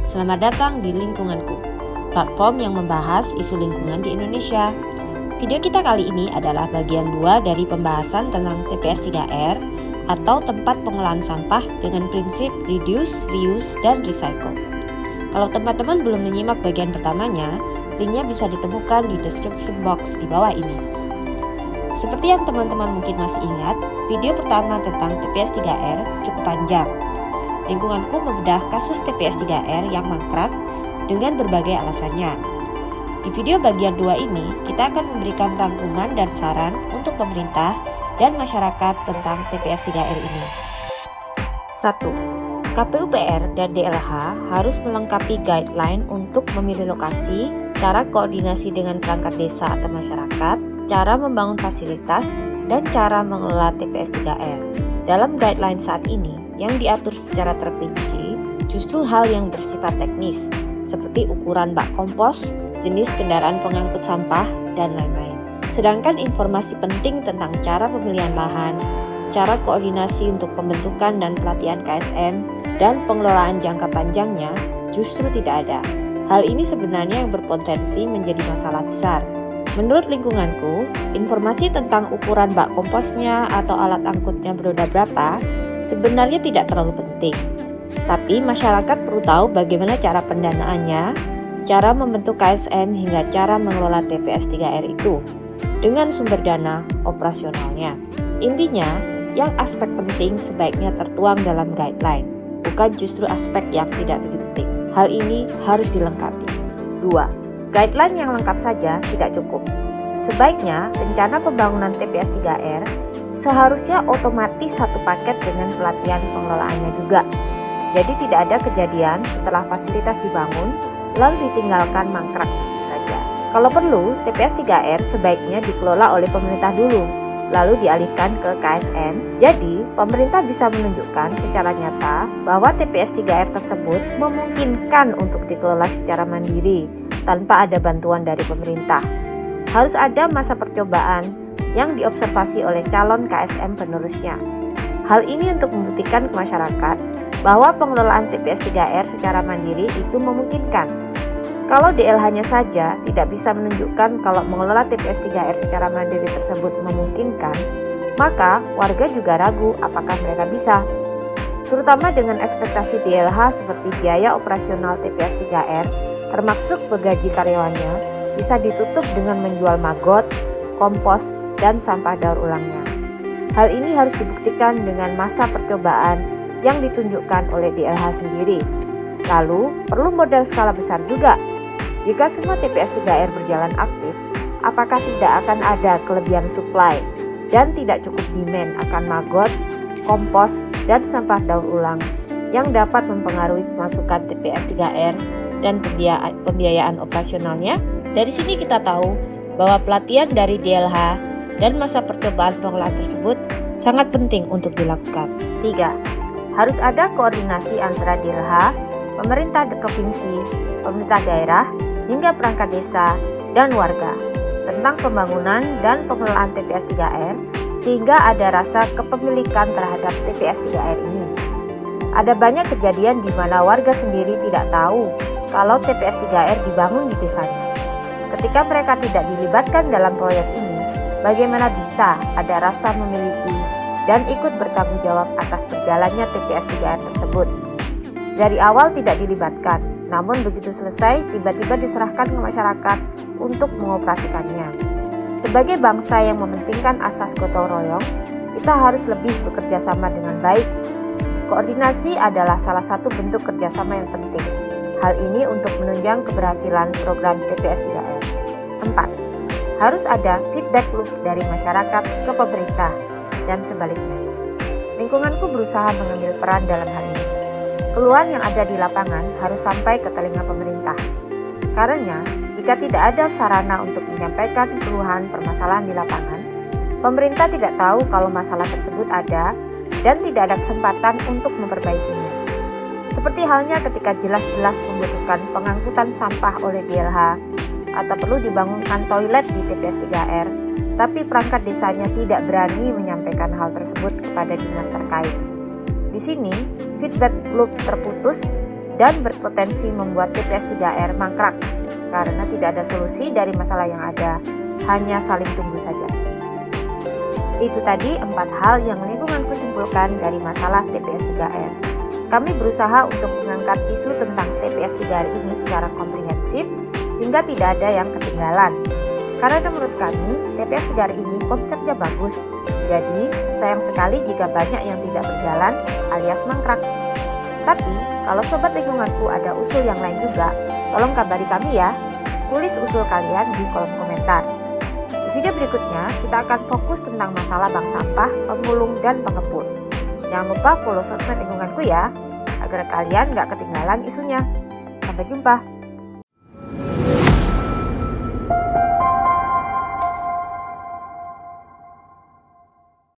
Selamat datang di Lingkunganku, platform yang membahas isu lingkungan di Indonesia. Video kita kali ini adalah bagian 2 dari pembahasan tentang TPS 3R atau tempat pengolahan sampah dengan prinsip reduce, reuse, dan recycle. Kalau teman-teman belum menyimak bagian pertamanya, linknya bisa ditemukan di description box di bawah ini. Seperti yang teman-teman mungkin masih ingat, video pertama tentang TPS 3R cukup panjang. Lingkunganku membedah kasus TPS 3R yang mangkrak dengan berbagai alasannya. Di video bagian 2 ini, kita akan memberikan rangkuman dan saran untuk pemerintah dan masyarakat tentang TPS 3R ini. 1. KPUPR dan DLH harus melengkapi guideline untuk memilih lokasi, cara koordinasi dengan perangkat desa atau masyarakat, cara membangun fasilitas, dan cara mengelola TPS 3R. Dalam guideline saat ini, yang diatur secara terperinci justru hal yang bersifat teknis, seperti ukuran bak kompos, jenis kendaraan pengangkut sampah, dan lain-lain. Sedangkan informasi penting tentang cara pemilihan lahan, cara koordinasi untuk pembentukan dan pelatihan KSM, dan pengelolaan jangka panjangnya justru tidak ada. Hal ini sebenarnya yang berpotensi menjadi masalah besar. Menurut lingkunganku, informasi tentang ukuran bak komposnya atau alat angkutnya beroda berapa sebenarnya tidak terlalu penting. Tapi masyarakat perlu tahu bagaimana cara pendanaannya, cara membentuk KSM hingga cara mengelola TPS 3R itu dengan sumber dana operasionalnya. Intinya, yang aspek penting sebaiknya tertuang dalam guideline, bukan justru aspek yang tidak begitu penting. Hal ini harus dilengkapi. 2. Guideline yang lengkap saja tidak cukup. Sebaiknya rencana pembangunan TPS 3R seharusnya otomatis satu paket dengan pelatihan pengelolaannya juga. Jadi tidak ada kejadian setelah fasilitas dibangun lalu ditinggalkan mangkrak begitu saja. Kalau perlu, TPS 3R sebaiknya dikelola oleh pemerintah dulu, lalu dialihkan ke KSM. Jadi, pemerintah bisa menunjukkan secara nyata bahwa TPS 3R tersebut memungkinkan untuk dikelola secara mandiri tanpa ada bantuan dari pemerintah. Harus ada masa percobaan yang diobservasi oleh calon KSM penerusnya. Hal ini untuk membuktikan ke masyarakat bahwa pengelolaan TPS 3R secara mandiri itu memungkinkan. Kalau DLH-nya saja tidak bisa menunjukkan kalau mengelola TPS 3R secara mandiri tersebut memungkinkan, maka warga juga ragu apakah mereka bisa. Terutama dengan ekspektasi DLH seperti biaya operasional TPS 3R termasuk gaji karyawannya, bisa ditutup dengan menjual maggot, kompos, dan sampah daur ulangnya. Hal ini harus dibuktikan dengan masa percobaan yang ditunjukkan oleh DLH sendiri. Lalu, perlu modal skala besar juga. Jika semua TPS 3R berjalan aktif, apakah tidak akan ada kelebihan supply dan tidak cukup demand akan maggot, kompos, dan sampah daur ulang yang dapat mempengaruhi pemasukan TPS 3R dan pembiayaan operasionalnya? Dari sini kita tahu bahwa pelatihan dari DLH dan masa percobaan pengelolaan tersebut sangat penting untuk dilakukan. 3. Harus ada koordinasi antara DLH, pemerintah provinsi, pemerintah daerah, hingga perangkat desa dan warga tentang pembangunan dan pengelolaan TPS 3R sehingga ada rasa kepemilikan terhadap TPS 3R ini. Ada banyak kejadian di mana warga sendiri tidak tahu kalau TPS 3R dibangun di desanya. Ketika mereka tidak dilibatkan dalam proyek ini, bagaimana bisa ada rasa memiliki dan ikut bertanggung jawab atas berjalannya TPS 3R tersebut? Dari awal tidak dilibatkan, namun begitu selesai tiba-tiba diserahkan ke masyarakat untuk mengoperasikannya. Sebagai bangsa yang mementingkan asas gotong royong, kita harus lebih bekerja sama dengan baik. Koordinasi adalah salah satu bentuk kerjasama yang penting. Hal ini untuk menunjang keberhasilan program TPS 3R. 4. Harus ada feedback loop dari masyarakat ke pemerintah dan sebaliknya. Lingkunganku berusaha mengambil peran dalam hal ini. Keluhan yang ada di lapangan harus sampai ke telinga pemerintah. Karena jika tidak ada sarana untuk menyampaikan keluhan permasalahan di lapangan, pemerintah tidak tahu kalau masalah tersebut ada dan tidak ada kesempatan untuk memperbaikinya. Seperti halnya ketika jelas-jelas membutuhkan pengangkutan sampah oleh DLH atau perlu dibangunkan toilet di TPS 3R, tapi perangkat desanya tidak berani menyampaikan hal tersebut kepada dinas terkait. Di sini, feedback loop terputus dan berpotensi membuat TPS 3R mangkrak karena tidak ada solusi dari masalah yang ada, hanya saling tunggu saja. Itu tadi 4 hal yang lingkunganku simpulkan dari masalah TPS 3R. Kami berusaha untuk mengangkat isu tentang TPS 3R ini secara komprehensif hingga tidak ada yang ketinggalan. Karena menurut kami, TPS 3R ini konsepnya bagus, jadi sayang sekali jika banyak yang tidak berjalan alias mangkrak. Tapi, kalau sobat lingkunganku ada usul yang lain juga, tolong kabari kami ya. Tulis usul kalian di kolom komentar. Di video berikutnya, kita akan fokus tentang masalah bank sampah, pemulung, dan pengepul. Jangan lupa follow sosmed lingkunganku ya, agar kalian gak ketinggalan isunya. Sampai jumpa.